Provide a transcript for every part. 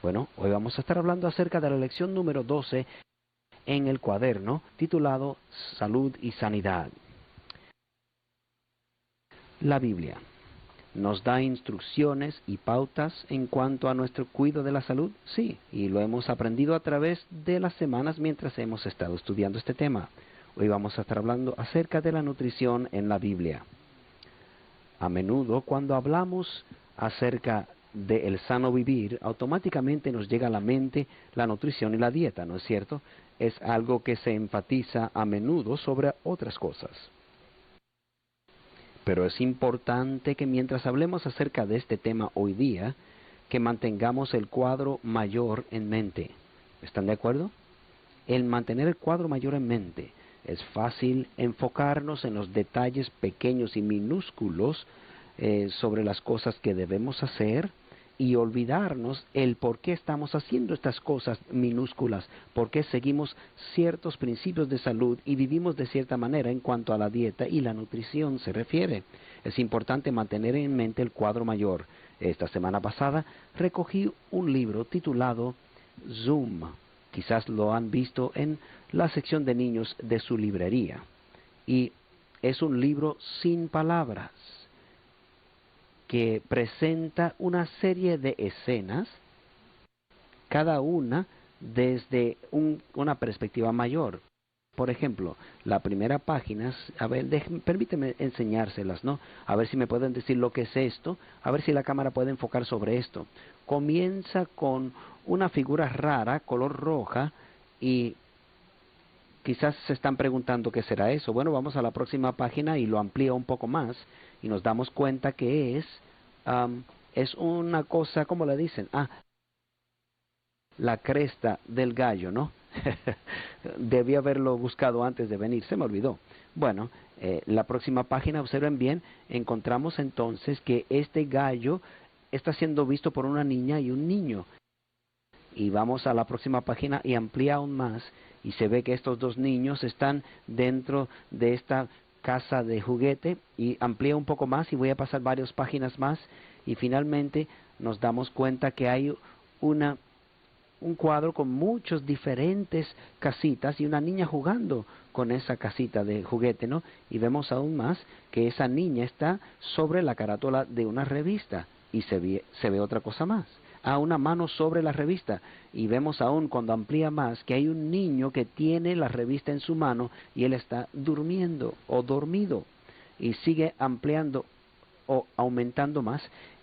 Bueno, hoy vamos a estar hablando acerca de la lección número 12 en el cuaderno titulado Salud y Sanidad. La Biblia nos da instrucciones y pautas en cuanto a nuestro cuidado de la salud, sí, y lo hemos aprendido a través de las semanas mientras hemos estado estudiando este tema. Hoy vamos a estar hablando acerca de la nutrición en la Biblia. A menudo, cuando hablamos acerca del sano vivir, automáticamente nos llega a la mente la nutrición y la dieta, ¿no es cierto? Es algo que se enfatiza a menudo sobre otras cosas. Pero es importante que mientras hablemos acerca de este tema hoy día, que mantengamos el cuadro mayor en mente. ¿Están de acuerdo? El mantener el cuadro mayor en mente. Es fácil enfocarnos en los detalles pequeños y minúsculos sobre las cosas que debemos hacer y olvidarnos el por qué estamos haciendo estas cosas minúsculas, por qué seguimos ciertos principios de salud y vivimos de cierta manera en cuanto a la dieta y la nutrición se refiere. Es importante mantener en mente el cuadro mayor. Esta semana pasada recogí un libro titulado Zoom. Quizás lo han visto en la sección de niños de su librería. Y es un libro sin palabras que presenta una serie de escenas, cada una desde una perspectiva mayor. Por ejemplo, la primera página, a ver, permíteme enseñárselas, ¿no? A ver si me pueden decir lo que es esto, a ver si la cámara puede enfocar sobre esto. Comienza con una figura rara, color roja, y quizás se están preguntando qué será eso. Bueno, vamos a la próxima página y lo amplía un poco más, y nos damos cuenta que es una cosa, ¿cómo le dicen? La cresta del gallo, ¿no? Debí haberlo buscado antes de venir, se me olvidó. Bueno, la próxima página, observen bien, encontramos entonces que este gallo está siendo visto por una niña y un niño. Y vamos a la próxima página y amplía aún más, y se ve que estos dos niños están dentro de esta casa de juguete, y amplía un poco más, y voy a pasar varias páginas más, y finalmente nos damos cuenta que hay un cuadro con muchos diferentes casitas y una niña jugando con esa casita de juguete, ¿no? Y vemos aún más que esa niña está sobre la carátula de una revista y se ve otra cosa más. Una mano sobre la revista y vemos aún cuando amplía más que hay un niño que tiene la revista en su mano y él está durmiendo o dormido y sigue ampliando o aumentando más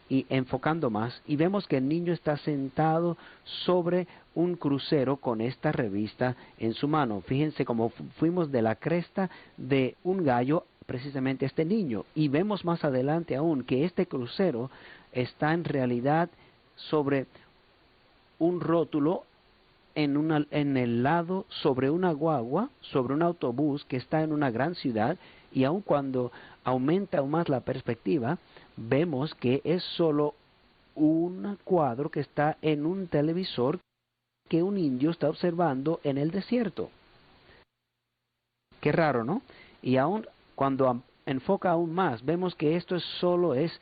y enfocando más, y vemos que el niño está sentado sobre un crucero con esta revista en su mano. Fíjense cómo fuimos de la cresta de un gallo precisamente a este niño, y vemos más adelante aún que este crucero está en realidad sobre un rótulo en el lado sobre una guagua, sobre un autobús que está en una gran ciudad, y aun cuando aumenta aún más la perspectiva, vemos que es solo un cuadro que está en un televisor que un indio está observando en el desierto. Qué raro, ¿no? Y aún cuando enfoca aún más, vemos que esto solo es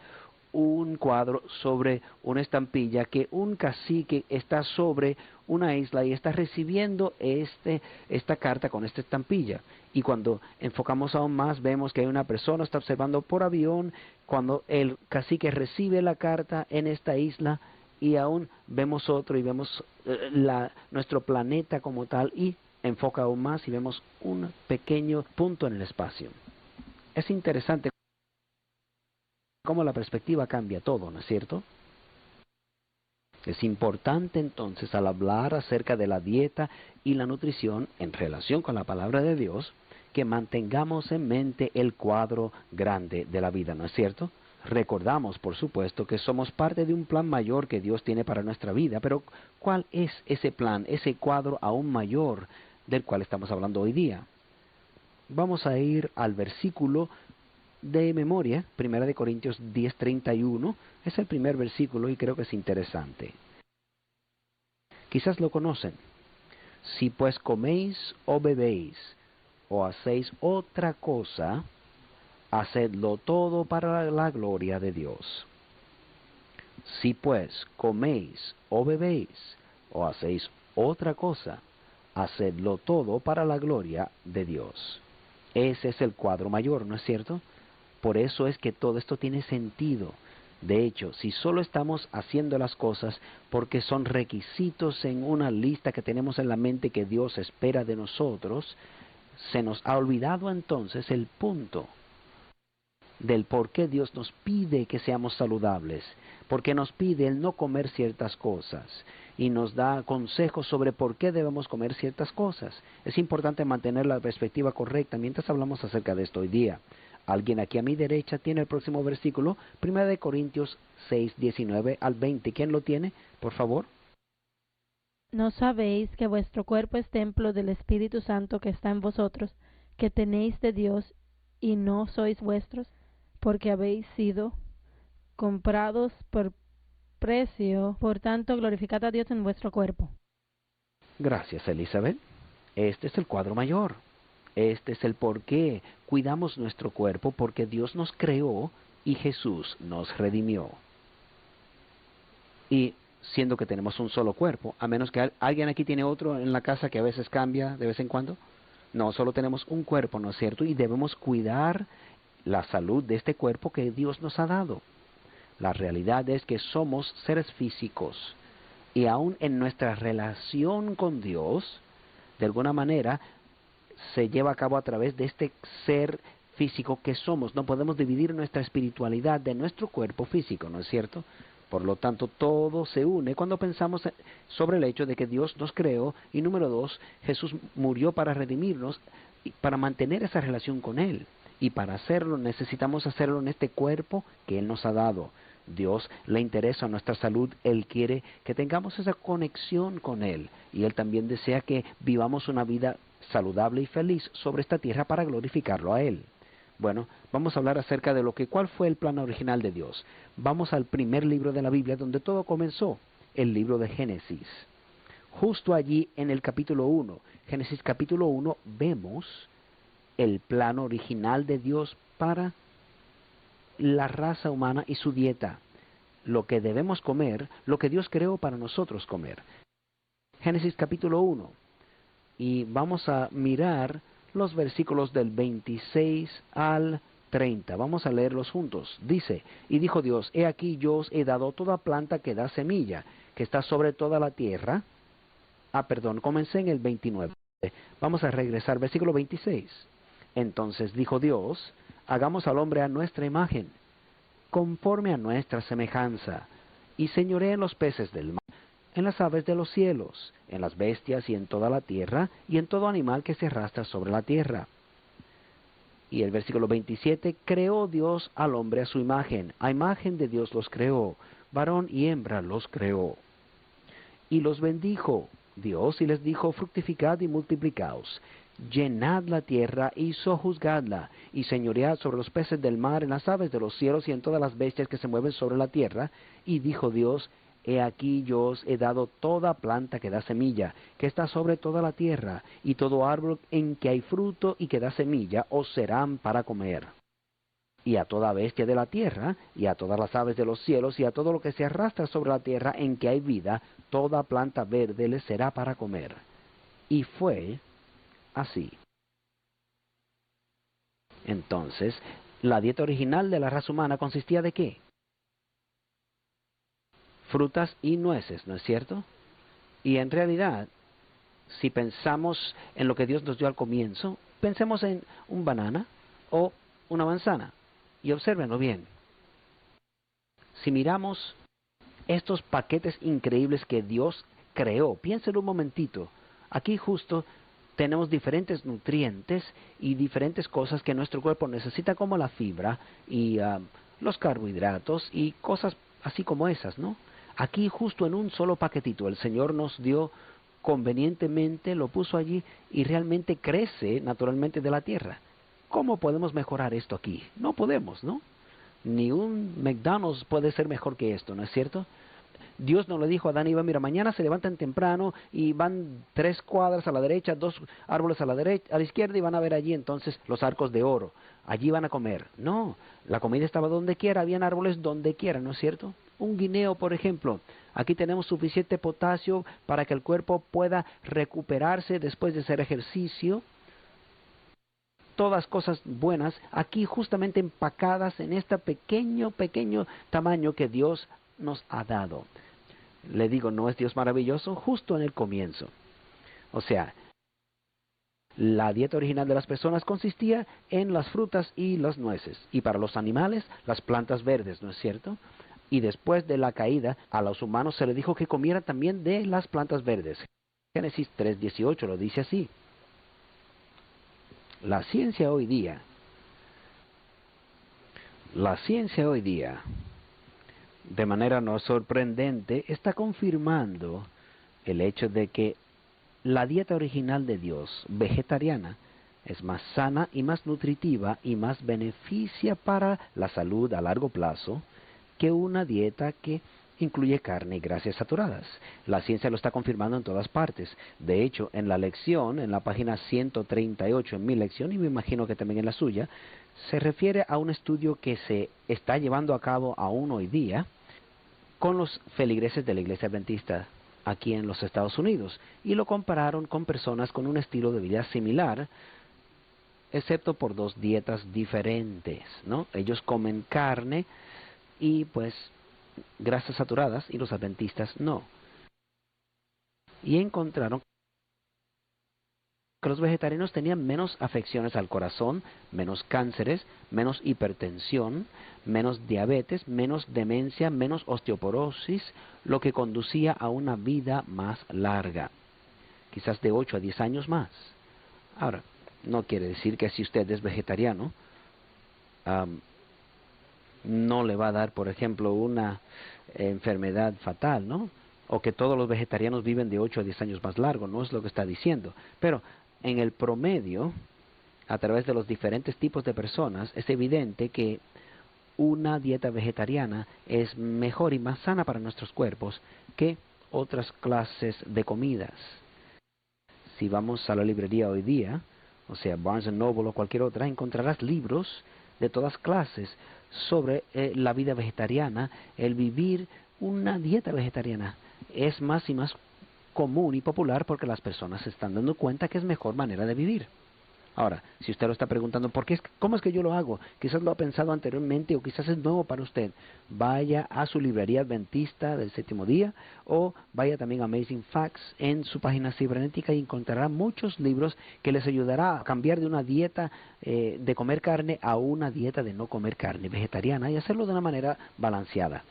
un cuadro sobre una estampilla, que un cacique está sobre una isla y está recibiendo esta carta con esta estampilla. Y cuando enfocamos aún más, vemos que hay una persona está observando por avión cuando el cacique recibe la carta en esta isla, y aún vemos otro y vemos nuestro planeta como tal, y enfoca aún más y vemos un pequeño punto en el espacio. Es interesante cómo la perspectiva cambia todo, ¿no es cierto? Es importante entonces, al hablar acerca de la dieta y la nutrición en relación con la palabra de Dios, que mantengamos en mente el cuadro grande de la vida, ¿no es cierto? Recordamos, por supuesto, que somos parte de un plan mayor que Dios tiene para nuestra vida, pero ¿cuál es ese plan, ese cuadro aún mayor del cual estamos hablando hoy día? Vamos a ir al versículo de memoria, 1 Corintios 10:31, es el primer versículo y creo que es interesante. Quizás lo conocen. Si pues coméis o bebéis o hacéis otra cosa, hacedlo todo para la gloria de Dios. Si pues coméis o bebéis o hacéis otra cosa, hacedlo todo para la gloria de Dios. Ese es el cuadro mayor, ¿no es cierto? Por eso es que todo esto tiene sentido. De hecho, si solo estamos haciendo las cosas porque son requisitos en una lista que tenemos en la mente que Dios espera de nosotros, se nos ha olvidado entonces el punto del por qué Dios nos pide que seamos saludables, porque nos pide el no comer ciertas cosas y nos da consejos sobre por qué debemos comer ciertas cosas. Es importante mantener la perspectiva correcta mientras hablamos acerca de esto hoy día. Alguien aquí a mi derecha tiene el próximo versículo, 1 Corintios 6, 19 al 20. ¿Quién lo tiene? Por favor. ¿No sabéis que vuestro cuerpo es templo del Espíritu Santo que está en vosotros, que tenéis de Dios y no sois vuestros? Porque habéis sido comprados por precio, por tanto glorificad a Dios en vuestro cuerpo. Gracias, Elizabeth. Este es el cuadro mayor. Este es el por qué cuidamos nuestro cuerpo, porque Dios nos creó y Jesús nos redimió. Y siendo que tenemos un solo cuerpo, a menos que alguien aquí tiene otro en la casa que a veces cambia de vez en cuando. No, solo tenemos un cuerpo, ¿no es cierto? Y debemos cuidar la salud de este cuerpo que Dios nos ha dado. La realidad es que somos seres físicos y aún en nuestra relación con Dios, de alguna manera, se lleva a cabo a través de este ser físico que somos. No podemos dividir nuestra espiritualidad de nuestro cuerpo físico, ¿no es cierto? Por lo tanto, todo se une cuando pensamos sobre el hecho de que Dios nos creó y número 2, Jesús murió para redimirnos y para mantener esa relación con Él. Y para hacerlo necesitamos hacerlo en este cuerpo que Él nos ha dado. Dios le interesa nuestra salud, Él quiere que tengamos esa conexión con Él y Él también desea que vivamos una vida saludable y feliz sobre esta tierra para glorificarlo a Él. Bueno, vamos a hablar acerca de cuál fue el plan original de Dios. Vamos al primer libro de la Biblia donde todo comenzó, el libro de Génesis. Justo allí en el capítulo 1, Génesis capítulo 1, vemos el plan original de Dios para la raza humana y su dieta, lo que debemos comer, lo que Dios creó para nosotros comer. Génesis capítulo 1, y vamos a mirar los versículos del 26 al 30. Vamos a leerlos juntos. Dice, y dijo Dios, he aquí yo os he dado toda planta que da semilla, que está sobre toda la tierra. Comencé en el 29. Vamos a regresar, versículo 26. Entonces dijo Dios, hagamos al hombre a nuestra imagen, conforme a nuestra semejanza, y señoree en los peces del mar, en las aves de los cielos, en las bestias y en toda la tierra, y en todo animal que se arrastra sobre la tierra. Y el versículo 27, creó Dios al hombre a su imagen de Dios los creó, varón y hembra los creó. Y los bendijo Dios y les dijo, fructificad y multiplicaos, llenad la tierra y sojuzgadla, y señoread sobre los peces del mar, en las aves de los cielos y en todas las bestias que se mueven sobre la tierra. Y dijo Dios, he aquí yo os he dado toda planta que da semilla, que está sobre toda la tierra, y todo árbol en que hay fruto y que da semilla, os serán para comer. Y a toda bestia de la tierra, y a todas las aves de los cielos, y a todo lo que se arrastra sobre la tierra en que hay vida, toda planta verde les será para comer. Y fue así. Entonces, la dieta original de la raza humana consistía ¿de qué? Frutas y nueces, ¿no es cierto? Y en realidad, si pensamos en lo que Dios nos dio al comienzo, pensemos en un banana o una manzana. Y obsérvenlo bien. Si miramos estos paquetes increíbles que Dios creó, piénsenlo un momentito. Aquí justo tenemos diferentes nutrientes y diferentes cosas que nuestro cuerpo necesita, como la fibra y los carbohidratos y cosas así como esas, ¿no? Aquí justo en un solo paquetito el Señor nos dio convenientemente, lo puso allí y realmente crece naturalmente de la tierra. ¿Cómo podemos mejorar esto aquí? No podemos, ¿no? Ni un McDonald's puede ser mejor que esto, ¿no es cierto? Dios no le dijo a Adán y Eva, mira, mañana se levantan temprano y van 3 cuadras a la derecha, 2 árboles a la derecha, a la izquierda, y van a ver allí entonces los arcos de oro. Allí van a comer. No, la comida estaba donde quiera, habían árboles donde quiera, ¿no es cierto? un guineo, por ejemplo. Aquí tenemos suficiente potasio para que el cuerpo pueda recuperarse después de hacer ejercicio. Todas cosas buenas aquí justamente empacadas en este pequeño tamaño que Dios nos ha dado. Le digo, ¿no es Dios maravilloso? Justo en el comienzo. O sea, la dieta original de las personas consistía en las frutas y las nueces, y para los animales, las plantas verdes, ¿no es cierto? Y después de la caída, a los humanos se les dijo que comieran también de las plantas verdes. Génesis 3:18 lo dice así. La ciencia hoy día, de manera no sorprendente, está confirmando el hecho de que la dieta original de Dios, vegetariana, es más sana y más nutritiva y más beneficia para la salud a largo plazo que una dieta que incluye carne y grasas saturadas. La ciencia lo está confirmando en todas partes. De hecho, en la lección, en la página 138 en mi lección, y me imagino que también en la suya, se refiere a un estudio que se está llevando a cabo aún hoy día con los feligreses de la Iglesia Adventista aquí en los Estados Unidos, y lo compararon con personas con un estilo de vida similar, excepto por dos dietas diferentes, ¿no? Ellos comen carne y pues grasas saturadas y los adventistas no. Y encontraron que los vegetarianos tenían menos afecciones al corazón, menos cánceres, menos hipertensión, menos diabetes, menos demencia, menos osteoporosis, lo que conducía a una vida más larga, quizás de 8 a 10 años más. Ahora, no quiere decir que si usted es vegetariano, no le va a dar, por ejemplo, una enfermedad fatal, ¿no? O que todos los vegetarianos viven de 8 a 10 años más largo, no es lo que está diciendo. Pero en el promedio, a través de los diferentes tipos de personas, es evidente que una dieta vegetariana es mejor y más sana para nuestros cuerpos que otras clases de comidas. Si vamos a la librería hoy día, o sea, Barnes Noble o cualquier otra, encontrarás libros de todas clases sobre la vida vegetariana, el vivir una dieta vegetariana. Es más y más común y popular porque las personas se están dando cuenta que es mejor manera de vivir. Ahora, si usted lo está preguntando, ¿cómo es que yo lo hago? Quizás lo ha pensado anteriormente o quizás es nuevo para usted. Vaya a su librería adventista del séptimo día o vaya también a Amazing Facts en su página cibernética y encontrará muchos libros que les ayudará a cambiar de una dieta de comer carne a una dieta de no comer carne vegetariana y hacerlo de una manera balanceada.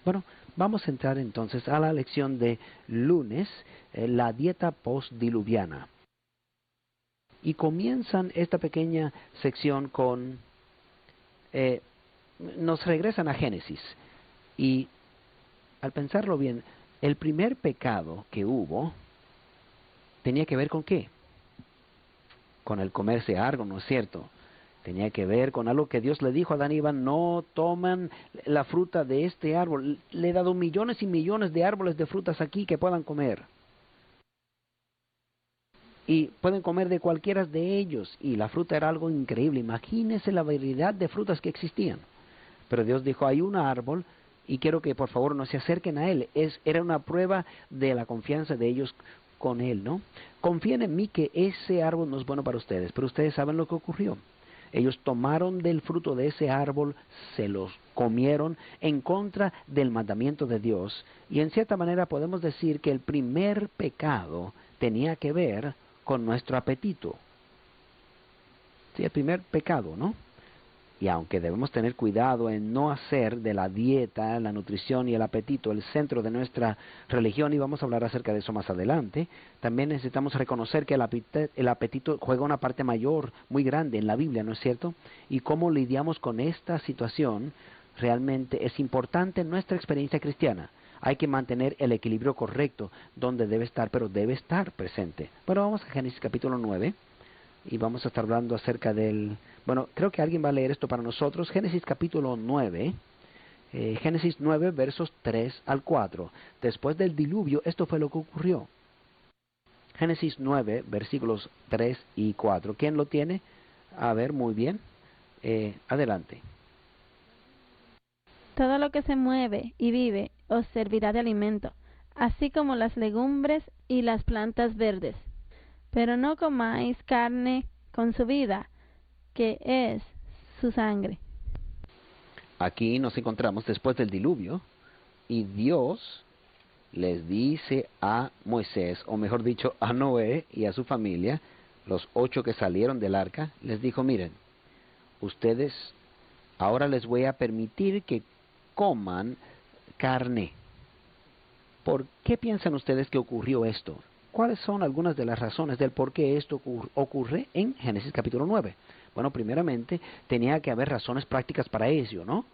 Bueno, vamos a entrar entonces a la lección de lunes, la dieta postdiluviana. Y comienzan esta pequeña sección con, nos regresan a Génesis. Y al pensarlo bien, el primer pecado que hubo tenía que ver con ¿qué? Con el comerse algo, ¿no es cierto? Tenía que ver con algo que Dios le dijo a Adán y Eva, no toman la fruta de este árbol. Le he dado millones y millones de árboles de frutas aquí que puedan comer. Y pueden comer de cualquiera de ellos. Y la fruta era algo increíble. Imagínense la variedad de frutas que existían. Pero Dios dijo, hay un árbol y quiero que por favor no se acerquen a él. Era una prueba de la confianza de ellos con él, ¿no? Confíen en mí que ese árbol no es bueno para ustedes. Pero ustedes saben lo que ocurrió. Ellos tomaron del fruto de ese árbol, se los comieron en contra del mandamiento de Dios. Y en cierta manera podemos decir que el primer pecado tenía que ver con nuestro apetito. Sí, el primer pecado, ¿no? Y aunque debemos tener cuidado en no hacer de la dieta, la nutrición y el apetito el centro de nuestra religión, y vamos a hablar acerca de eso más adelante, también necesitamos reconocer que el apetito juega una parte mayor, muy grande en la Biblia, ¿no es cierto? Y cómo lidiamos con esta situación realmente es importante en nuestra experiencia cristiana. Hay que mantener el equilibrio correcto donde debe estar, pero debe estar presente. Bueno, vamos a Génesis capítulo 9 y vamos a estar hablando acerca del... Bueno, creo que alguien va a leer esto para nosotros. Génesis capítulo 9, Génesis 9 versos 3 al 4. Después del diluvio, esto fue lo que ocurrió. Génesis 9, versículos 3 y 4. ¿Quién lo tiene? A ver, muy bien. Adelante. Todo lo que se mueve y vive os servirá de alimento, así como las legumbres y las plantas verdes. Pero no comáis carne con su vida, que es su sangre. Aquí nos encontramos después del diluvio y Dios les dice a Moisés, o mejor dicho, a Noé y a su familia, los 8 que salieron del arca, les dijo, miren, ustedes ahora les voy a permitir que coman carne. ¿Por qué piensan ustedes que ocurrió esto? ¿Cuáles son algunas de las razones del por qué esto ocurre en Génesis capítulo 9? Bueno, primeramente, tenía que haber razones prácticas para ello, ¿no?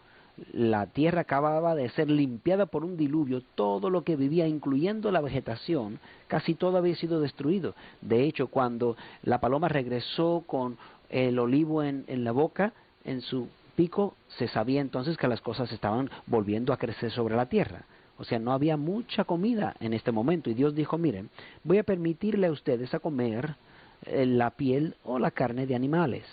La tierra acababa de ser limpiada por un diluvio, todo lo que vivía, incluyendo la vegetación, casi todo había sido destruido. De hecho, cuando la paloma regresó con el olivo en la boca, en su pico, se sabía entonces que las cosas estaban volviendo a crecer sobre la tierra. O sea, no había mucha comida en este momento. Y Dios dijo, miren, voy a permitirle a ustedes a comer la piel o la carne de animales.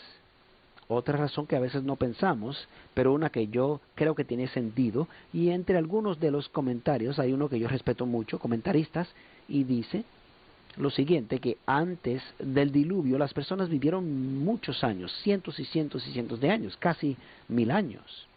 Otra razón que a veces no pensamos, pero una que yo creo que tiene sentido, y entre algunos de los comentarios, hay uno que yo respeto mucho, comentaristas, y dice lo siguiente, que antes del diluvio las personas vivieron muchos años, cientos y cientos y cientos de años, casi 1000 años.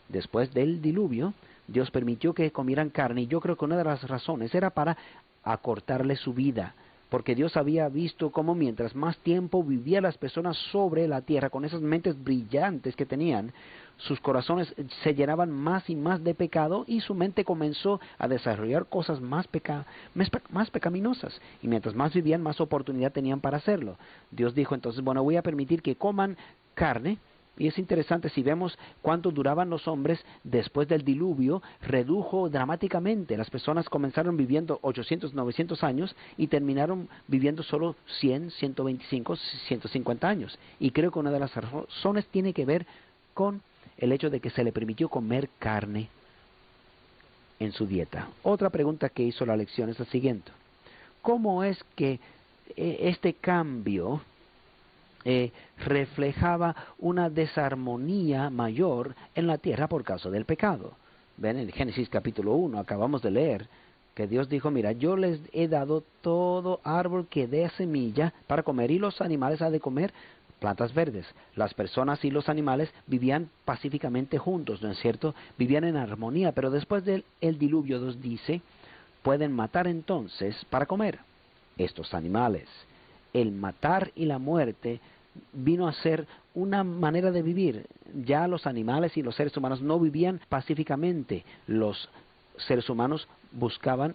Después del diluvio, Dios permitió que comieran carne, y yo creo que una de las razones era para acortarle su vida, porque Dios había visto cómo mientras más tiempo vivían las personas sobre la tierra, con esas mentes brillantes que tenían, sus corazones se llenaban más y más de pecado, y su mente comenzó a desarrollar cosas más pecaminosas, y mientras más vivían, más oportunidad tenían para hacerlo. Dios dijo entonces, bueno, voy a permitir que coman carne. Y es interesante, si vemos cuánto duraban los hombres después del diluvio, redujo dramáticamente. Las personas comenzaron viviendo 800, 900 años y terminaron viviendo solo 100, 125, 150 años. Y creo que una de las razones tiene que ver con el hecho de que se le permitió comer carne en su dieta. Otra pregunta que hizo la lección es la siguiente. ¿Cómo es que este cambio reflejaba una desarmonía mayor en la tierra por causa del pecado? Ven, en Génesis capítulo 1 acabamos de leer que Dios dijo, mira, yo les he dado todo árbol que dé semilla para comer, y los animales han de comer plantas verdes. Las personas y los animales vivían pacíficamente juntos, ¿no es cierto? Vivían en armonía, pero después del diluvio Dios dice, pueden matar entonces para comer estos animales. El matar y la muerte vino a ser una manera de vivir. Ya los animales y los seres humanos no vivían pacíficamente. Los seres humanos buscaban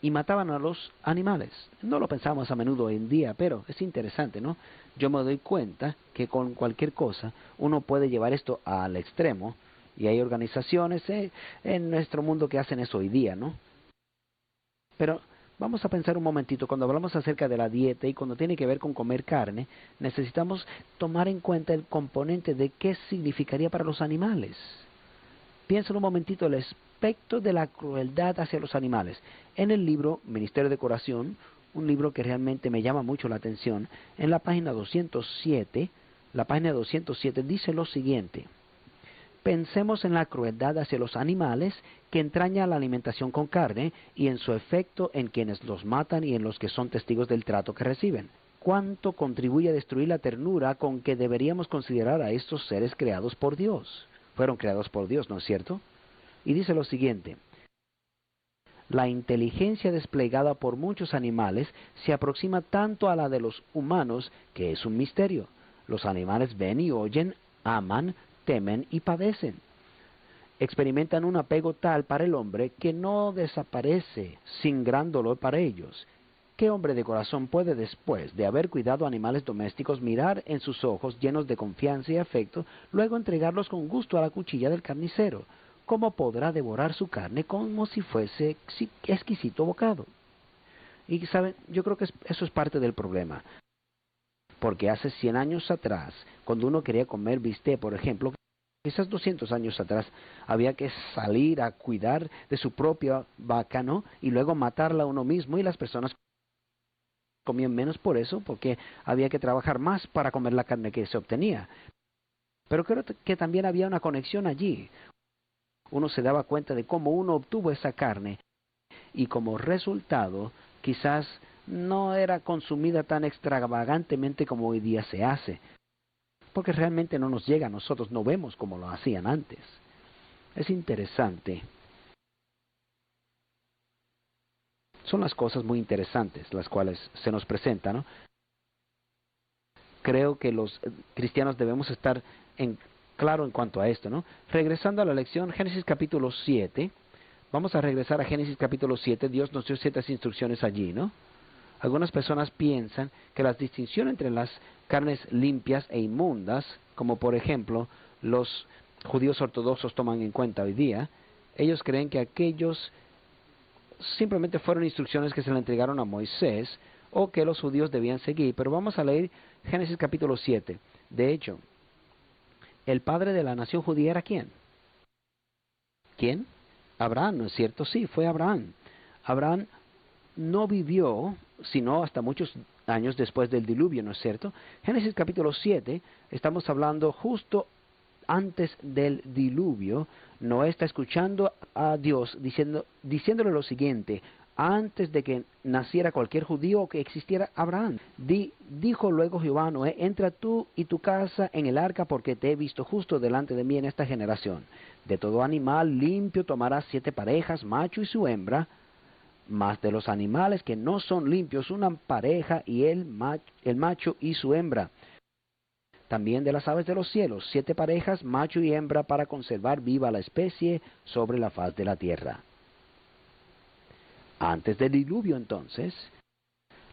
y mataban a los animales. No lo pensamos a menudo hoy en día, pero es interesante, ¿no? Yo me doy cuenta que con cualquier cosa uno puede llevar esto al extremo, y hay organizaciones en nuestro mundo que hacen eso hoy día, ¿no? Pero vamos a pensar un momentito, cuando hablamos acerca de la dieta y cuando tiene que ver con comer carne, necesitamos tomar en cuenta el componente de qué significaría para los animales. Piensa un momentito el aspecto de la crueldad hacia los animales. En el libro Ministerio de Corazón, un libro que realmente me llama mucho la atención, en la página 207, dice lo siguiente. Pensemos en la crueldad hacia los animales que entraña la alimentación con carne, y en su efecto en quienes los matan y en los que son testigos del trato que reciben. ¿Cuánto contribuye a destruir la ternura con que deberíamos considerar a estos seres creados por Dios? Fueron creados por Dios, ¿no es cierto? Y dice lo siguiente. La inteligencia desplegada por muchos animales se aproxima tanto a la de los humanos que es un misterio. Los animales ven y oyen, aman, temen y padecen. Experimentan un apego tal para el hombre que no desaparece sin gran dolor para ellos. ¿Qué hombre de corazón puede, después de haber cuidado animales domésticos, mirar en sus ojos llenos de confianza y afecto, luego entregarlos con gusto a la cuchilla del carnicero? ¿Cómo podrá devorar su carne como si fuese exquisito bocado? Y saben, yo creo que eso es parte del problema. Porque hace 100 años atrás, cuando uno quería comer bistec, por ejemplo, quizás 200 años atrás, había que salir a cuidar de su propia vaca, ¿no? Y luego matarla uno mismo, y las personas comían menos por eso, porque había que trabajar más para comer la carne que se obtenía. Pero creo que también había una conexión allí. uno se daba cuenta de cómo uno obtuvo esa carne y como resultado quizás no era consumida tan extravagantemente como hoy día se hace, porque realmente no nos llega a nosotros, no vemos como lo hacían antes. Es interesante. Son las cosas muy interesantes las cuales se nos presentan, ¿no? Creo que los cristianos debemos estar claro en cuanto a esto, ¿no? Regresando a la lección, Génesis capítulo 7, vamos a regresar a Génesis capítulo 7, Dios nos dio ciertas instrucciones allí, ¿no? Algunas personas piensan que la distinción entre las carnes limpias e inmundas, como por ejemplo los judíos ortodoxos toman en cuenta hoy día, ellos creen que aquellos simplemente fueron instrucciones que se le entregaron a Moisés o que los judíos debían seguir. Pero vamos a leer Génesis capítulo 7. De hecho, el padre de la nación judía era ¿quién? ¿Quién? Abraham, ¿no es cierto? Sí, fue Abraham. Abraham no vivió sino hasta muchos años después del diluvio, ¿no es cierto? Génesis capítulo 7, estamos hablando justo antes del diluvio. Noé está escuchando a Dios diciéndole lo siguiente: antes de que naciera cualquier judío o que existiera Abraham. Dijo luego Jehová a Noé: entra tú y tu casa en el arca, porque te he visto justo delante de mí en esta generación. De todo animal limpio tomarás 7 parejas, macho y su hembra, mas de los animales que no son limpios, una pareja y el macho y su hembra. También de las aves de los cielos, 7 parejas, macho y hembra, para conservar viva la especie sobre la faz de la tierra. Antes del diluvio, entonces,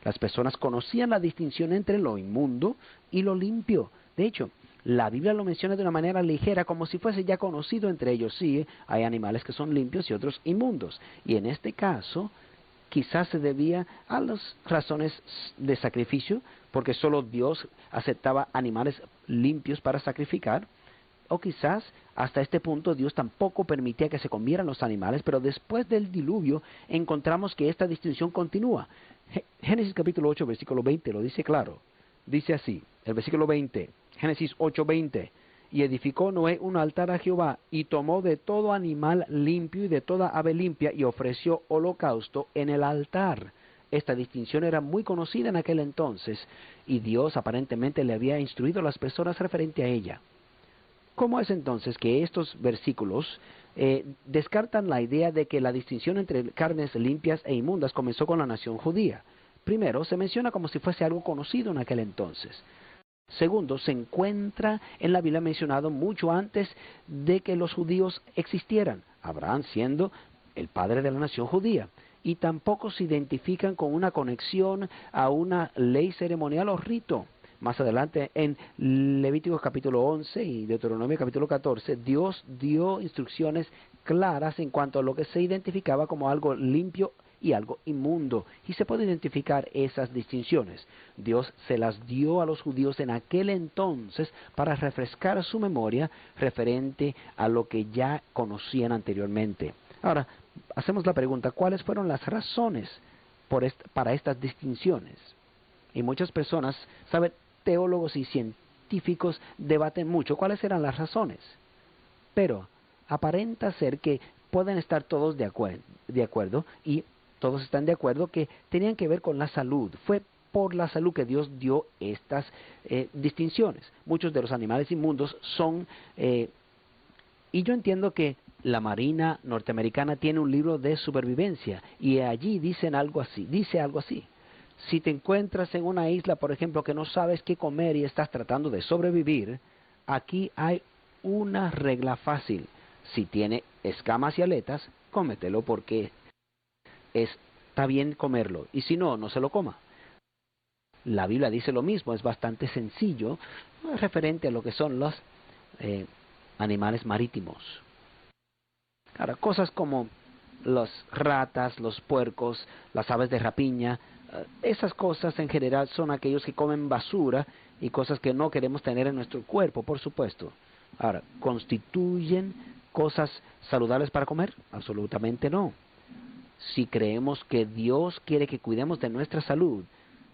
las personas conocían la distinción entre lo inmundo y lo limpio. De hecho, la Biblia lo menciona de una manera ligera, como si fuese ya conocido entre ellos. Sí, hay animales que son limpios y otros inmundos. Y en este caso, quizás se debía a las razones de sacrificio, porque solo Dios aceptaba animales limpios para sacrificar, o quizás hasta este punto Dios tampoco permitía que se comieran los animales, pero después del diluvio encontramos que esta distinción continúa. Génesis capítulo 8, versículo 20 lo dice claro. Dice así, el versículo 20, Génesis 8, 20. Y edificó Noé un altar a Jehová, y tomó de todo animal limpio y de toda ave limpia, y ofreció holocausto en el altar. Esta distinción era muy conocida en aquel entonces, y Dios aparentemente le había instruido a las personas referente a ella. ¿Cómo es entonces que estos versículos descartan la idea de que la distinción entre carnes limpias e inmundas comenzó con la nación judía? Primero, se menciona como si fuese algo conocido en aquel entonces. Segundo, se encuentra en la Biblia mencionado mucho antes de que los judíos existieran, Abraham siendo el padre de la nación judía. Y tampoco se identifican con una conexión a una ley ceremonial o rito. Más adelante, en Levíticos capítulo 11 y Deuteronomio capítulo 14, Dios dio instrucciones claras en cuanto a lo que se identificaba como algo limpio y algo inmundo. Y se puede identificar esas distinciones. Dios se las dio a los judíos en aquel entonces para refrescar su memoria referente a lo que ya conocían anteriormente. Ahora, hacemos la pregunta: ¿cuáles fueron las razones para estas distinciones? Y muchas personas, ¿saben? Teólogos y científicos debaten mucho cuáles eran las razones. Pero aparenta ser que pueden estar todos de acuerdo, y todos están de acuerdo que tenían que ver con la salud. Fue por la salud que Dios dio estas distinciones. Muchos de los animales inmundos son... y yo entiendo que la Marina norteamericana tiene un libro de supervivencia, y allí dice algo así. Si te encuentras en una isla, por ejemplo, que no sabes qué comer y estás tratando de sobrevivir, aquí hay una regla fácil. Si tiene escamas y aletas, cómetelo, porque está bien comerlo. Y si no, no se lo coma. La Biblia dice lo mismo, es bastante sencillo, referente a lo que son los animales marítimos. Ahora, cosas como las ratas, los puercos, las aves de rapiña, esas cosas en general son aquellos que comen basura y cosas que no queremos tener en nuestro cuerpo, por supuesto. Ahora, ¿constituyen cosas saludables para comer? Absolutamente no. Si creemos que Dios quiere que cuidemos de nuestra salud,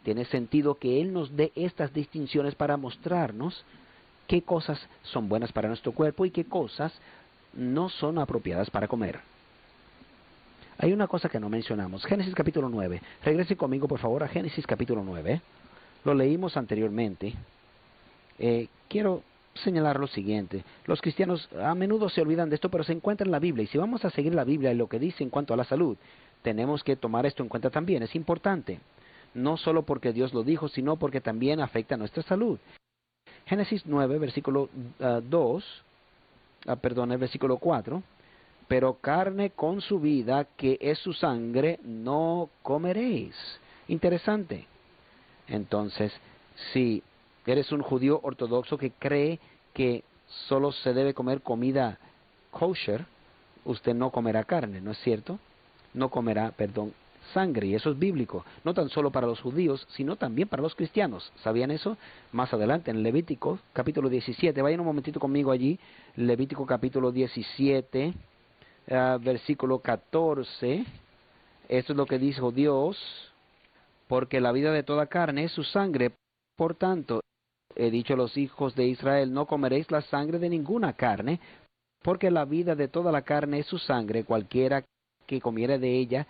tiene sentido que Él nos dé estas distinciones para mostrarnos qué cosas son buenas para nuestro cuerpo y qué cosas no son apropiadas para comer. Hay una cosa que no mencionamos. Génesis capítulo 9. Regrese conmigo, por favor, a Génesis capítulo 9. Lo leímos anteriormente. Quiero señalar lo siguiente. Los cristianos a menudo se olvidan de esto, pero se encuentra en la Biblia. Y si vamos a seguir la Biblia y lo que dice en cuanto a la salud, tenemos que tomar esto en cuenta también. Es importante. No solo porque Dios lo dijo, sino porque también afecta a nuestra salud. Génesis 9, versículo el versículo 4. Pero carne con su vida, que es su sangre, no comeréis. Interesante. Entonces, si eres un judío ortodoxo que cree que solo se debe comer comida kosher, usted no comerá carne, ¿no es cierto? No comerá, sangre, y eso es bíblico, no tan solo para los judíos, sino también para los cristianos. ¿Sabían eso? Más adelante, en Levítico, capítulo 17, vayan un momentito conmigo allí, Levítico capítulo 17, versículo 14, esto es lo que dijo Dios: porque la vida de toda carne es su sangre, por tanto, he dicho a los hijos de Israel, no comeréis la sangre de ninguna carne, porque la vida de toda la carne es su sangre, cualquiera que comiere de ella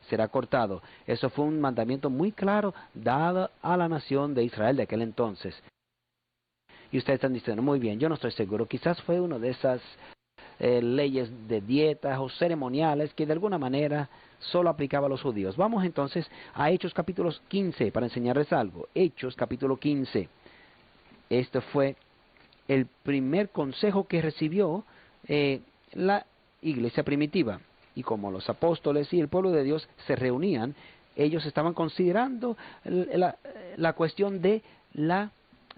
será cortado. Eso fue un mandamiento muy claro dado a la nación de Israel de aquel entonces. Y ustedes están diciendo, muy bien, yo no estoy seguro, quizás fue una de esas leyes de dietas o ceremoniales que de alguna manera solo aplicaba a los judíos. Vamos entonces a Hechos capítulo 15 para enseñarles algo. Hechos capítulo 15. Este fue el primer consejo que recibió la iglesia primitiva. Y como los apóstoles y el pueblo de Dios se reunían, ellos estaban considerando la cuestión de la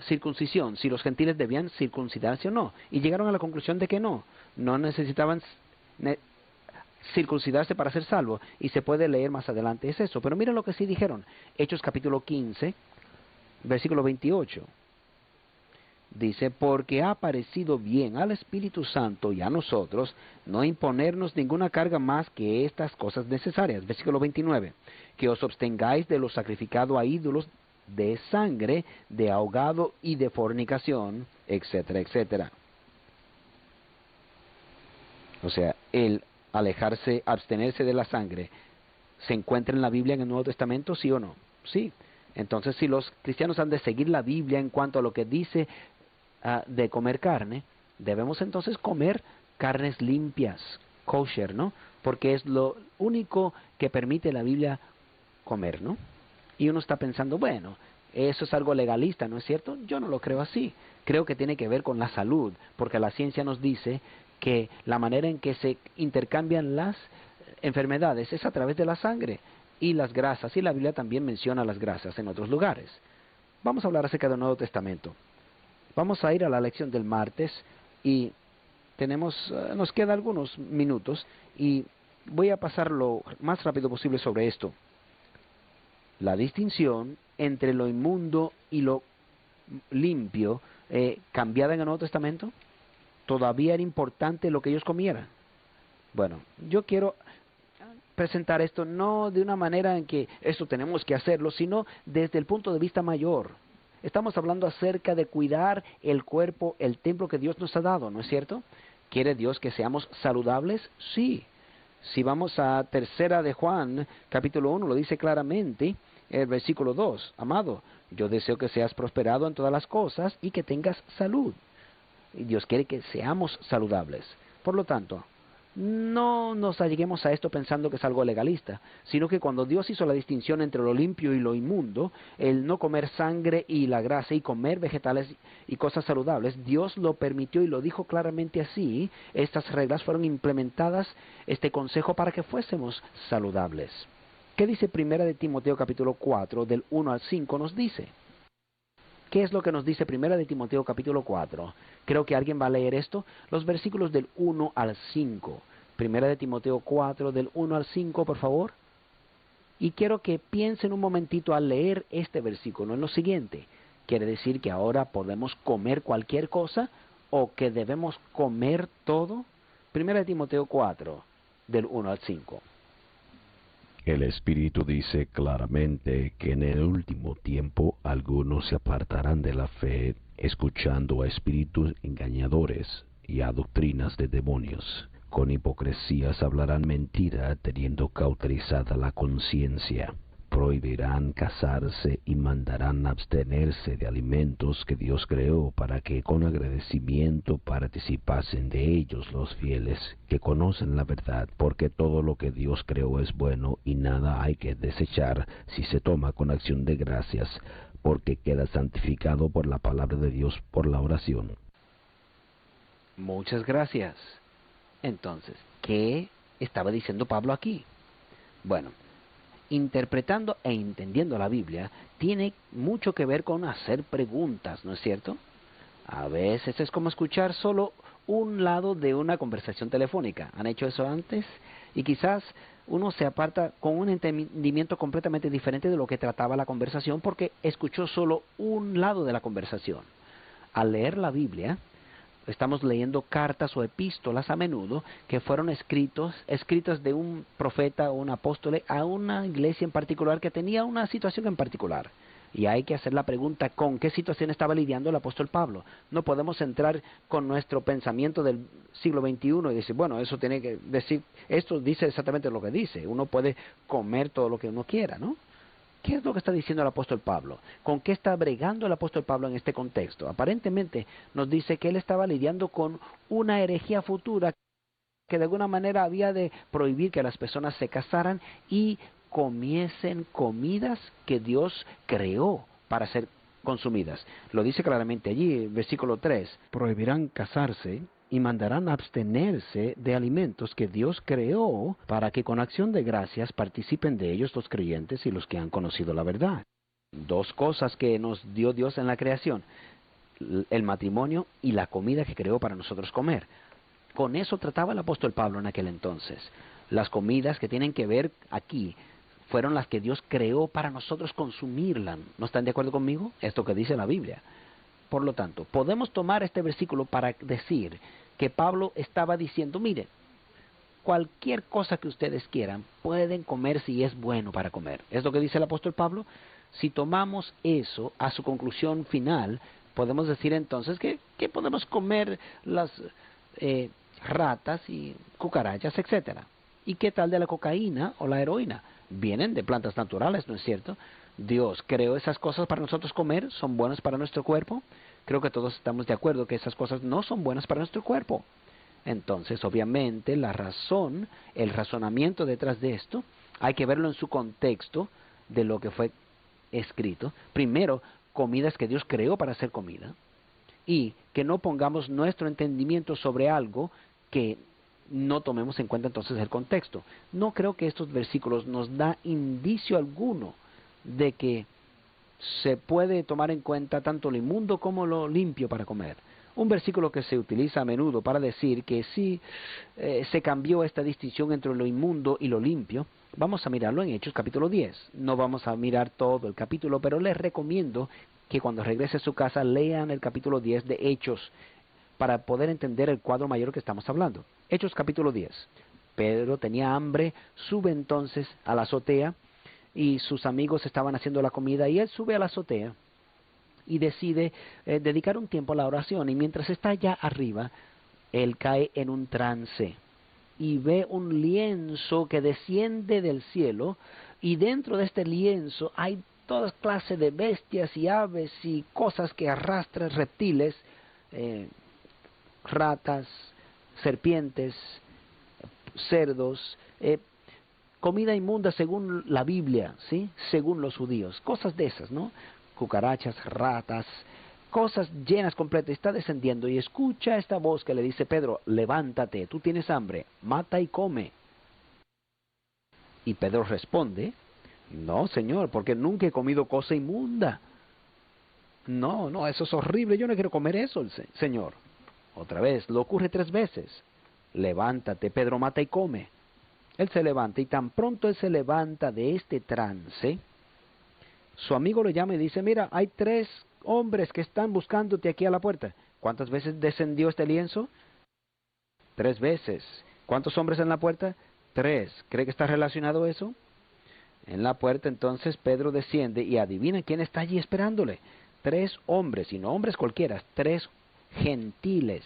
circuncisión, si los gentiles debían circuncidarse o no. Y llegaron a la conclusión de que no necesitaban circuncidarse para ser salvos. Y se puede leer más adelante es eso. Pero miren lo que sí dijeron. Hechos capítulo 15, versículo 28. Dice, porque ha parecido bien al Espíritu Santo y a nosotros no imponernos ninguna carga más que estas cosas necesarias. Versículo 29. Que os abstengáis de lo sacrificado a ídolos, de sangre, de ahogado y de fornicación, etcétera, etcétera. O sea, el alejarse, abstenerse de la sangre, ¿se encuentra en la Biblia en el Nuevo Testamento, sí o no? Sí. Entonces, si los cristianos han de seguir la Biblia en cuanto a lo que dice de comer carne, debemos entonces comer carnes limpias, kosher, ¿no? Porque es lo único que permite la Biblia comer, ¿no? Y uno está pensando, bueno, eso es algo legalista, ¿no es cierto? Yo no lo creo así. Creo que tiene que ver con la salud, porque la ciencia nos dice que la manera en que se intercambian las enfermedades es a través de la sangre y las grasas, y la Biblia también menciona las grasas en otros lugares. Vamos a hablar acerca del Nuevo Testamento. Vamos a ir a la lección del martes y nos quedan algunos minutos y voy a pasar lo más rápido posible sobre esto. La distinción entre lo inmundo y lo limpio, cambiada en el Nuevo Testamento, todavía era importante lo que ellos comieran. Bueno, yo quiero presentar esto no de una manera en que esto tenemos que hacerlo, sino desde el punto de vista mayor. Estamos hablando acerca de cuidar el cuerpo, el templo que Dios nos ha dado, ¿no es cierto? ¿Quiere Dios que seamos saludables? Sí. Si vamos a tercera de Juan, capítulo 1, lo dice claramente, el versículo 2, amado, yo deseo que seas prosperado en todas las cosas y que tengas salud. Y Dios quiere que seamos saludables. Por lo tanto, no nos alleguemos a esto pensando que es algo legalista, sino que cuando Dios hizo la distinción entre lo limpio y lo inmundo, el no comer sangre y la grasa y comer vegetales y cosas saludables, Dios lo permitió y lo dijo claramente así. Estas reglas fueron implementadas, este consejo, para que fuésemos saludables. ¿Qué dice Primera de Timoteo capítulo 4, del 1 al 5 nos dice? ¿Qué es lo que nos dice Primera de Timoteo capítulo 4? Creo que alguien va a leer esto. Los versículos del 1 al 5. Primera de Timoteo 4, del 1 al 5, por favor. Y quiero que piensen un momentito al leer este versículo en lo siguiente. ¿Quiere decir que ahora podemos comer cualquier cosa o que debemos comer todo? Primera de Timoteo 4, del 1 al 5. El Espíritu dice claramente que en el último tiempo algunos se apartarán de la fe, escuchando a espíritus engañadores y a doctrinas de demonios. Con hipocresías hablarán mentira, teniendo cauterizada la conciencia. Prohibirán casarse y mandarán abstenerse de alimentos que Dios creó, para que con agradecimiento participasen de ellos los fieles que conocen la verdad, porque todo lo que Dios creó es bueno y nada hay que desechar si se toma con acción de gracias, porque queda santificado por la palabra de Dios por la oración. Muchas gracias. Entonces, ¿qué estaba diciendo Pablo aquí? Bueno, interpretando e entendiendo la Biblia tiene mucho que ver con hacer preguntas, ¿no es cierto? A veces es como escuchar solo un lado de una conversación telefónica. ¿Han hecho eso antes? Y quizás uno se aparta con un entendimiento completamente diferente de lo que trataba la conversación porque escuchó solo un lado de la conversación. Al leer la Biblia, estamos leyendo cartas o epístolas a menudo que fueron escritas de un profeta o un apóstol a una iglesia en particular que tenía una situación en particular. Y hay que hacer la pregunta, ¿con qué situación estaba lidiando el apóstol Pablo? No podemos entrar con nuestro pensamiento del siglo XXI y decir, bueno, eso tiene que decir, esto dice exactamente lo que dice. Uno puede comer todo lo que uno quiera, ¿no? ¿Qué es lo que está diciendo el apóstol Pablo? ¿Con qué está bregando el apóstol Pablo en este contexto? Aparentemente nos dice que él estaba lidiando con una herejía futura que de alguna manera había de prohibir que las personas se casaran y comiesen comidas que Dios creó para ser consumidas. Lo dice claramente allí, versículo 3, prohibirán casarse y mandarán abstenerse de alimentos que Dios creó para que con acción de gracias participen de ellos los creyentes y los que han conocido la verdad. Dos cosas que nos dio Dios en la creación, el matrimonio y la comida que creó para nosotros comer. Con eso trataba el apóstol Pablo en aquel entonces. Las comidas que tienen que ver aquí fueron las que Dios creó para nosotros consumirlas. ¿No están de acuerdo conmigo? Esto que dice la Biblia. Por lo tanto, podemos tomar este versículo para decir que Pablo estaba diciendo, mire, cualquier cosa que ustedes quieran, pueden comer si es bueno para comer. Es lo que dice el apóstol Pablo. Si tomamos eso a su conclusión final, podemos decir entonces que podemos comer las ratas y cucarachas, etcétera. ¿Y qué tal de la cocaína o la heroína? Vienen de plantas naturales, ¿no es cierto? Dios creó esas cosas para nosotros comer, son buenas para nuestro cuerpo. Creo que todos estamos de acuerdo que esas cosas no son buenas para nuestro cuerpo. Entonces, obviamente, la razón, el razonamiento detrás de esto, hay que verlo en su contexto de lo que fue escrito. Primero, comidas que Dios creó para hacer comida. Y que no pongamos nuestro entendimiento sobre algo que no tomemos en cuenta entonces el contexto. No creo que estos versículos nos da indicio alguno de que se puede tomar en cuenta tanto lo inmundo como lo limpio para comer. Un versículo que se utiliza a menudo para decir que sí se cambió esta distinción entre lo inmundo y lo limpio. Vamos a mirarlo en Hechos capítulo 10. No vamos a mirar todo el capítulo, pero les recomiendo que cuando regrese a su casa lean el capítulo 10 de Hechos para poder entender el cuadro mayor que estamos hablando. Hechos capítulo 10. Pedro tenía hambre, sube entonces a la azotea y sus amigos estaban haciendo la comida y él sube a la azotea y decide dedicar un tiempo a la oración y mientras está allá arriba, él cae en un trance y ve un lienzo que desciende del cielo y dentro de este lienzo hay toda clase de bestias y aves y cosas que arrastran, reptiles, ratas, serpientes, cerdos, comida inmunda según la Biblia, ¿sí? Según los judíos, cosas de esas, ¿no? Cucarachas, ratas, cosas llenas completas, está descendiendo y escucha esta voz que le dice, Pedro, levántate, tú tienes hambre, mata y come. Y Pedro responde, no, Señor, porque nunca he comido cosa inmunda. No, eso es horrible, yo no quiero comer eso, Señor. Otra vez, lo ocurre 3 veces. Levántate, Pedro, mata y come. Él se levanta y tan pronto él se levanta de este trance, su amigo lo llama y dice, mira, hay 3 hombres que están buscándote aquí a la puerta. ¿Cuántas veces descendió este lienzo? 3 veces. ¿Cuántos hombres en la puerta? 3. ¿Cree que está relacionado eso? En la puerta entonces Pedro desciende y adivina quién está allí esperándole. 3 hombres, y no hombres cualquiera, 3 gentiles.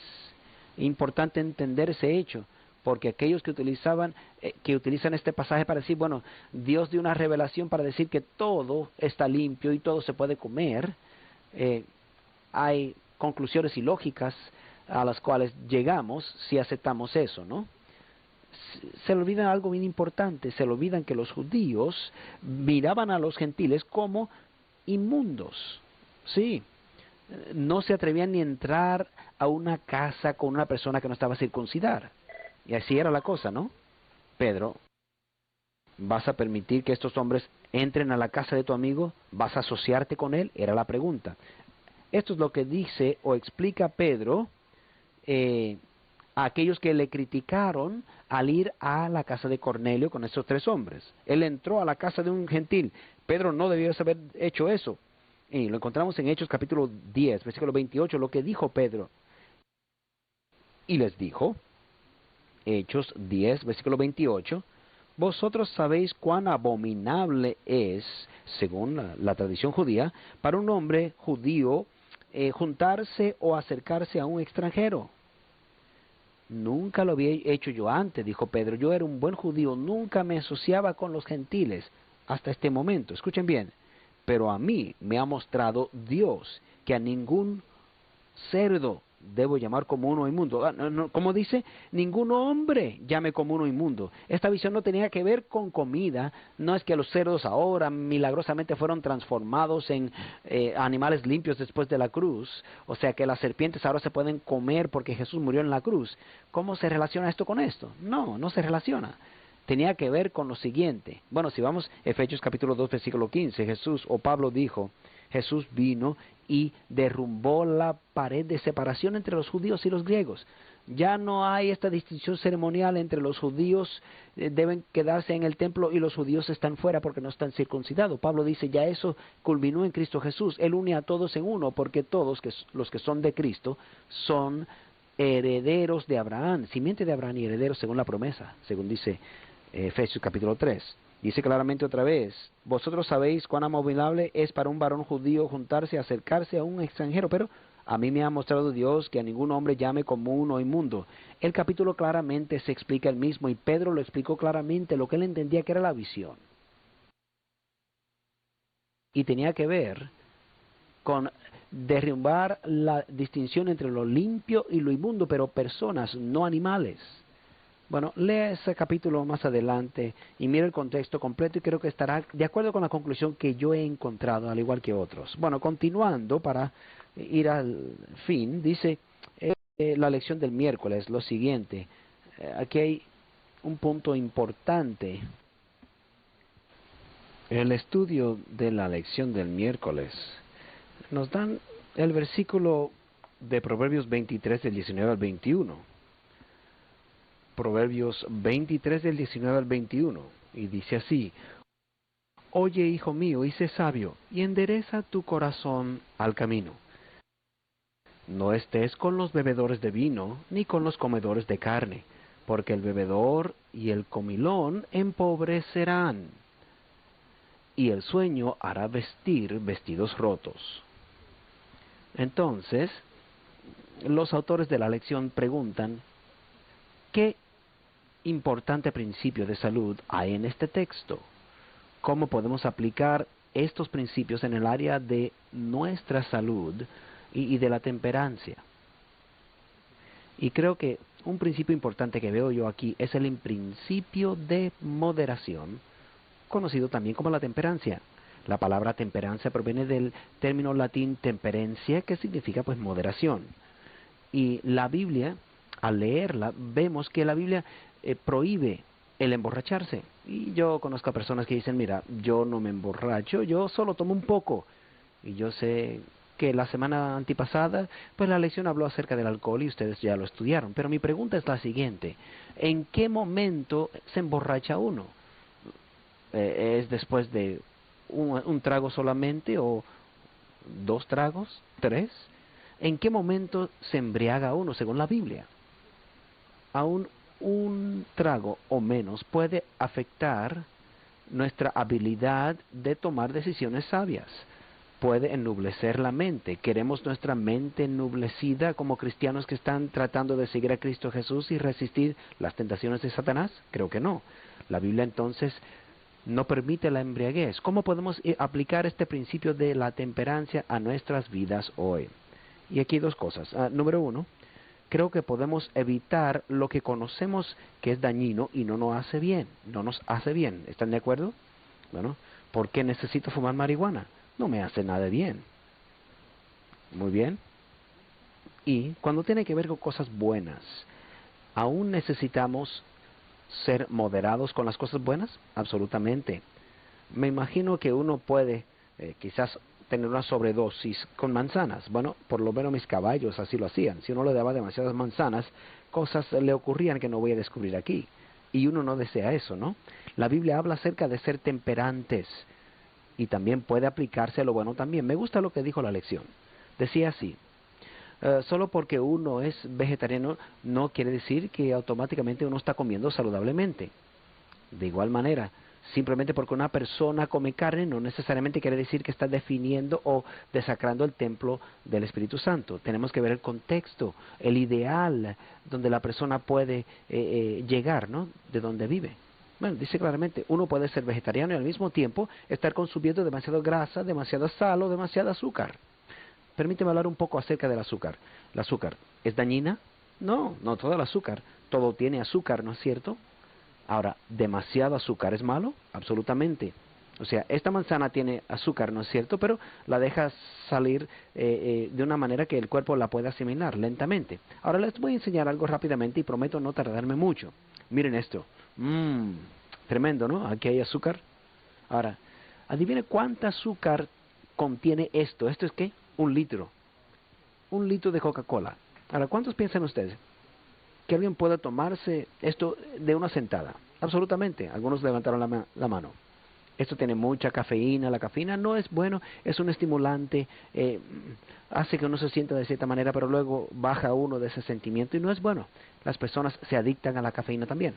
Importante entender ese hecho, porque aquellos que utilizan este pasaje para decir, bueno, Dios dio una revelación para decir que todo está limpio y todo se puede comer, hay conclusiones ilógicas a las cuales llegamos si aceptamos eso, ¿no? Se le olvida algo bien importante, se le olvidan que los judíos miraban a los gentiles como inmundos, sí, no se atrevían ni a entrar a una casa con una persona que no estaba circuncidada, y así era la cosa, ¿no? Pedro, ¿vas a permitir que estos hombres entren a la casa de tu amigo? ¿Vas a asociarte con él? Era la pregunta. Esto es lo que dice o explica Pedro a aquellos que le criticaron al ir a la casa de Cornelio con estos 3 hombres. Él entró a la casa de un gentil. Pedro no debió haber hecho eso. Y lo encontramos en Hechos capítulo 10, versículo 28, lo que dijo Pedro. Y les dijo, Hechos 10, versículo 28, vosotros sabéis cuán abominable es, según la tradición judía, para un hombre judío juntarse o acercarse a un extranjero. Nunca lo había hecho yo antes, dijo Pedro. Yo era un buen judío, nunca me asociaba con los gentiles hasta este momento. Escuchen bien, pero a mí me ha mostrado Dios que a ningún cerdo debo llamar como uno inmundo. Como dice, ningún hombre llame como uno inmundo. Esta visión no tenía que ver con comida. No es que los cerdos ahora milagrosamente fueron transformados en animales limpios después de la cruz. O sea que las serpientes ahora se pueden comer porque Jesús murió en la cruz. ¿Cómo se relaciona esto con esto? No, no se relaciona. Tenía que ver con lo siguiente. Bueno, si vamos a Efesios capítulo 2, versículo 15, Pablo dijo, Jesús vino y derrumbó la pared de separación entre los judíos y los griegos. Ya no hay esta distinción ceremonial entre los judíos, deben quedarse en el templo y los judíos están fuera porque no están circuncidados. Pablo dice, ya eso culminó en Cristo Jesús. Él une a todos en uno, porque todos los que son de Cristo son herederos de Abraham, simiente de Abraham y herederos según la promesa, según dice Efesios capítulo 3. Dice claramente otra vez, vosotros sabéis cuán abominable es para un varón judío juntarse, acercarse a un extranjero, pero a mí me ha mostrado Dios que a ningún hombre llame común o inmundo. El capítulo claramente se explica el mismo y Pedro lo explicó claramente lo que él entendía que era la visión. Y tenía que ver con derrumbar la distinción entre lo limpio y lo inmundo, pero personas, no animales. Bueno, lea ese capítulo más adelante y mira el contexto completo y creo que estará de acuerdo con la conclusión que yo he encontrado, al igual que otros. Bueno, continuando para ir al fin, dice la lección del miércoles lo siguiente. Aquí hay un punto importante. El estudio de la lección del miércoles nos dan el versículo de Proverbios 23 del 19 al 21. Proverbios 23 del 19 al 21, y dice así, oye, hijo mío, y sé sabio, y endereza tu corazón al camino. No estés con los bebedores de vino, ni con los comedores de carne, porque el bebedor y el comilón empobrecerán, y el sueño hará vestir vestidos rotos. Entonces, los autores de la lección preguntan, ¿qué importante principio de salud hay en este texto? ¿Cómo podemos aplicar estos principios en el área de nuestra salud y de la temperancia? Y creo que un principio importante que veo yo aquí es el principio de moderación, conocido también como la temperancia. La palabra temperancia proviene del término latín temperencia, que significa pues moderación. Y la Biblia, al leerla, vemos que la Biblia prohíbe el emborracharse. Y yo conozco a personas que dicen, mira, yo no me emborracho, yo solo tomo un poco. Y yo sé que la semana antipasada, pues la lección habló acerca del alcohol y ustedes ya lo estudiaron. Pero mi pregunta es la siguiente, ¿en qué momento se emborracha uno? ¿Es después de un trago solamente o 2 tragos, 3? ¿En qué momento se embriaga uno según la Biblia? Aún un trago o menos puede afectar nuestra habilidad de tomar decisiones sabias. puede ennublecer la mente. ¿Queremos nuestra mente ennublecida como cristianos que están tratando de seguir a Cristo Jesús y resistir las tentaciones de Satanás? Creo que no. La Biblia entonces no permite la embriaguez. ¿Cómo podemos aplicar este principio de la temperancia a nuestras vidas hoy? Y aquí dos cosas. Número uno, creo que podemos evitar lo que conocemos que es dañino y no nos hace bien. No nos hace bien. ¿Están de acuerdo? Bueno, ¿por qué necesito fumar marihuana? No me hace nada bien. Muy bien. Y cuando tiene que ver con cosas buenas, ¿aún necesitamos ser moderados con las cosas buenas? Absolutamente. Me imagino que uno puede quizás tener una sobredosis con manzanas. Bueno, por lo menos mis caballos así lo hacían. Si uno le daba demasiadas manzanas, cosas le ocurrían que no voy a descubrir aquí. Y uno no desea eso, ¿no? La Biblia habla acerca de ser temperantes. Y también puede aplicarse a lo bueno también. Me gusta lo que dijo la lección. Decía así: solo porque uno es vegetariano no quiere decir que automáticamente uno está comiendo saludablemente. De igual manera, simplemente porque una persona come carne no necesariamente quiere decir que está definiendo o desacrando el templo del Espíritu Santo. Tenemos que ver el contexto, el ideal donde la persona puede llegar, ¿no? De donde vive. Bueno, dice claramente, uno puede ser vegetariano y al mismo tiempo estar consumiendo demasiada grasa, demasiada sal o demasiado azúcar. Permíteme hablar un poco acerca del azúcar. ¿El azúcar es dañina? No, no todo el azúcar. Todo tiene azúcar, ¿no es cierto? Ahora, ¿demasiado azúcar es malo? Absolutamente. O sea, esta manzana tiene azúcar, ¿no es cierto? Pero la dejas salir de una manera que el cuerpo la pueda asimilar lentamente. Ahora les voy a enseñar algo rápidamente y prometo no tardarme mucho. Miren esto. Tremendo, ¿no? Aquí hay azúcar. Ahora, adivine cuánta azúcar contiene esto. ¿Esto es qué? 1 litro. 1 litro de Coca-Cola. Ahora, ¿cuántos piensan ustedes que alguien pueda tomarse esto de una sentada? Absolutamente. Algunos levantaron la mano. Esto tiene mucha cafeína. La cafeína no es bueno, es un estimulante, hace que uno se sienta de cierta manera, pero luego baja uno de ese sentimiento y no es bueno. Las personas se adictan a la cafeína también.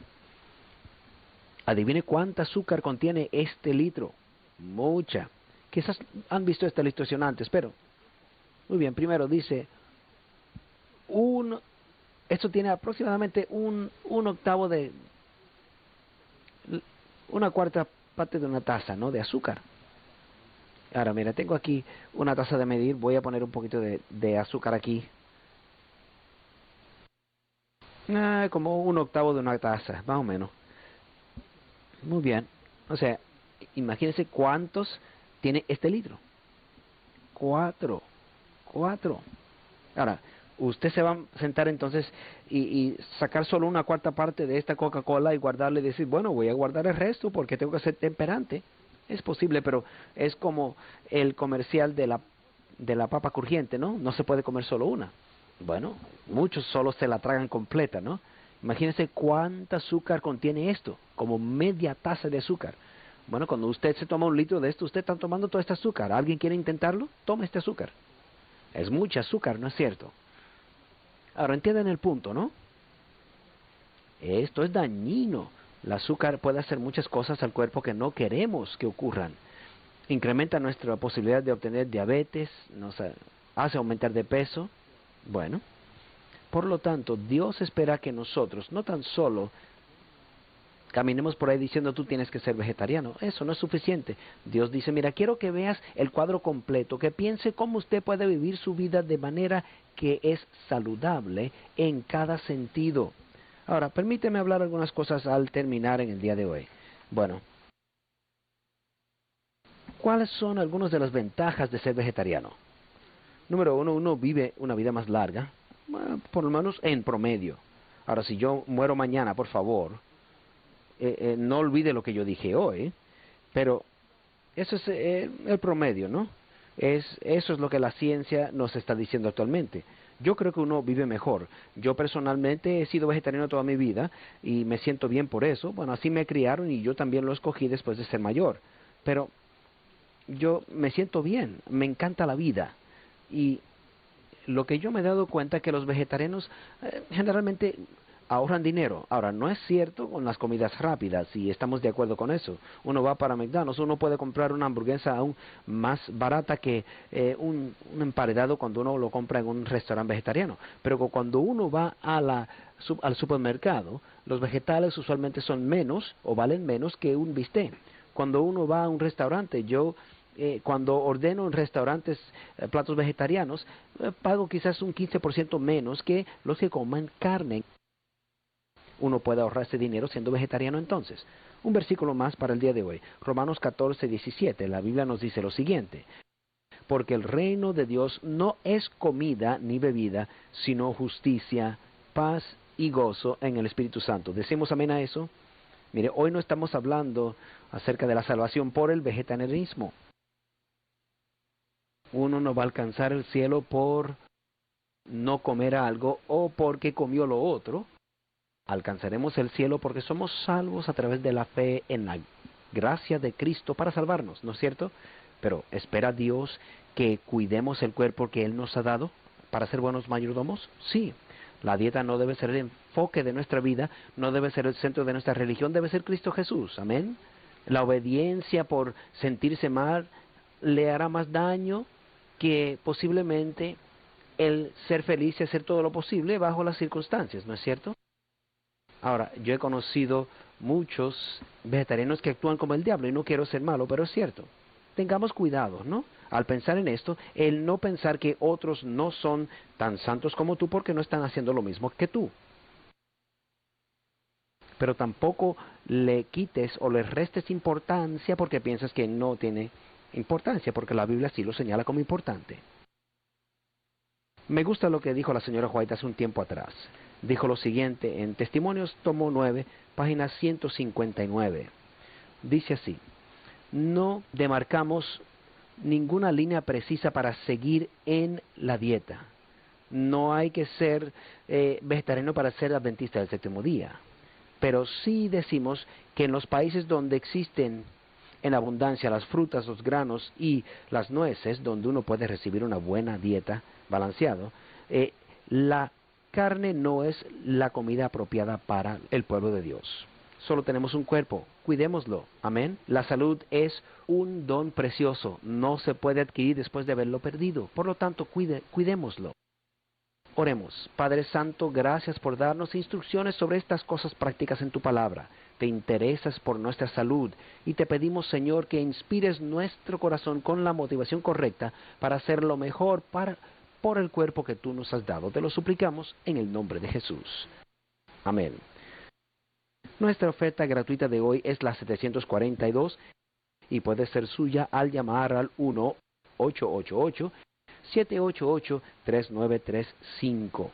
Adivine cuánta azúcar contiene este litro. Mucha. Quizás han visto esta ilustración antes, pero muy bien. Primero dice, esto tiene aproximadamente un octavo de, una cuarta parte de una taza, ¿no? De azúcar. Ahora, mira, tengo aquí una taza de medir. Voy a poner un poquito de azúcar aquí. Como un octavo de una taza, más o menos. Muy bien. O sea, imagínense cuántos tiene este litro. 4. Ahora, usted se va a sentar entonces y sacar solo una cuarta parte de esta Coca-Cola y guardarle y decir, bueno, voy a guardar el resto porque tengo que ser temperante. Es posible, pero es como el comercial de la papa crujiente, ¿no? No se puede comer solo una. Bueno, muchos solo se la tragan completa, ¿no? Imagínense cuánta azúcar contiene esto, como media taza de azúcar. Bueno, cuando usted se toma 1 litro de esto, usted está tomando todo este azúcar. ¿Alguien quiere intentarlo? Toma este azúcar. Es mucha azúcar, ¿no es cierto? Ahora entienden el punto, ¿no? Esto es dañino. El azúcar puede hacer muchas cosas al cuerpo que no queremos que ocurran. Incrementa nuestra posibilidad de obtener diabetes, nos hace aumentar de peso. Bueno, por lo tanto, Dios espera que nosotros no tan solo caminemos por ahí diciendo tú tienes que ser vegetariano. Eso no es suficiente. Dios dice, mira, quiero que veas el cuadro completo, que piense cómo usted puede vivir su vida de manera que es saludable en cada sentido. Ahora, permíteme hablar algunas cosas al terminar en el día de hoy. Bueno, ¿cuáles son algunas de las ventajas de ser vegetariano? Número 1, uno vive una vida más larga, por lo menos en promedio. Ahora, si yo muero mañana, por favor, no olvide lo que yo dije hoy, pero eso es el promedio, ¿no? Eso es lo que la ciencia nos está diciendo actualmente. Yo creo que uno vive mejor. Yo personalmente he sido vegetariano toda mi vida y me siento bien por eso. Bueno, así me criaron y yo también lo escogí después de ser mayor. Pero yo me siento bien, me encanta la vida. Y lo que yo me he dado cuenta es que los vegetarianos generalmente ahorran dinero. Ahora, no es cierto con las comidas rápidas, y estamos de acuerdo con eso. Uno va para McDonald's, uno puede comprar una hamburguesa aún más barata que un emparedado cuando uno lo compra en un restaurante vegetariano. Pero cuando uno va al supermercado, los vegetales usualmente son menos o valen menos que un bistec. Cuando uno va a un restaurante, cuando ordeno en restaurantes platos vegetarianos, pago quizás un 15% menos que los que comen carne. Uno puede ahorrarse dinero siendo vegetariano entonces. Un versículo más para el día de hoy. Romanos 14:17. La Biblia nos dice lo siguiente. Porque el reino de Dios no es comida ni bebida, sino justicia, paz y gozo en el Espíritu Santo. ¿Decimos amén a eso? Mire, hoy no estamos hablando acerca de la salvación por el vegetarianismo. Uno no va a alcanzar el cielo por no comer algo o porque comió lo otro. Alcanzaremos el cielo porque somos salvos a través de la fe en la gracia de Cristo para salvarnos, ¿no es cierto? Pero ¿espera Dios que cuidemos el cuerpo que Él nos ha dado para ser buenos mayordomos? Sí. La dieta no debe ser el enfoque de nuestra vida, no debe ser el centro de nuestra religión, debe ser Cristo Jesús. Amén. La obediencia por sentirse mal le hará más daño que posiblemente el ser feliz y hacer todo lo posible bajo las circunstancias, ¿no es cierto? Ahora, yo he conocido muchos vegetarianos que actúan como el diablo, y no quiero ser malo, pero es cierto. Tengamos cuidado, ¿no? Al pensar en esto, el no pensar que otros no son tan santos como tú porque no están haciendo lo mismo que tú. Pero tampoco le quites o le restes importancia porque piensas que no tiene importancia, porque la Biblia sí lo señala como importante. Me gusta lo que dijo la señora White hace un tiempo atrás. Dijo lo siguiente en Testimonios, tomo 9, página 159. Dice así: no demarcamos ninguna línea precisa para seguir en la dieta. No hay que ser vegetariano para ser adventista del séptimo día. Pero sí decimos que en los países donde existen en abundancia las frutas, los granos y las nueces, donde uno puede recibir una buena dieta balanceado, la carne no es la comida apropiada para el pueblo de Dios. Solo tenemos un cuerpo, cuidémoslo, amén. La salud es un don precioso, no se puede adquirir después de haberlo perdido, por lo tanto cuidémoslo. Oremos. Padre Santo, gracias por darnos instrucciones sobre estas cosas prácticas en tu palabra. Te interesas por nuestra salud y te pedimos, Señor, que inspires nuestro corazón con la motivación correcta para hacer lo mejor por el cuerpo que tú nos has dado. Te lo suplicamos en el nombre de Jesús. Amén. Nuestra oferta gratuita de hoy es la 742 y puede ser suya al llamar al 1-888-788-3935.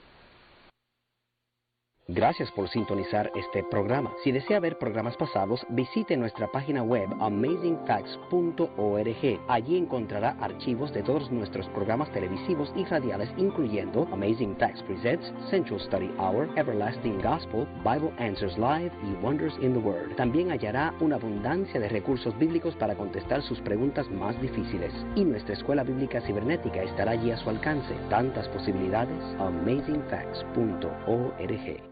Gracias por sintonizar este programa. Si desea ver programas pasados, visite nuestra página web amazingfacts.org. Allí encontrará archivos de todos nuestros programas televisivos y radiales, incluyendo Amazing Facts Presents, Central Study Hour, Everlasting Gospel, Bible Answers Live y Wonders in the Word. También hallará una abundancia de recursos bíblicos para contestar sus preguntas más difíciles. Y nuestra escuela bíblica cibernética estará allí a su alcance. Tantas posibilidades. amazingfacts.org.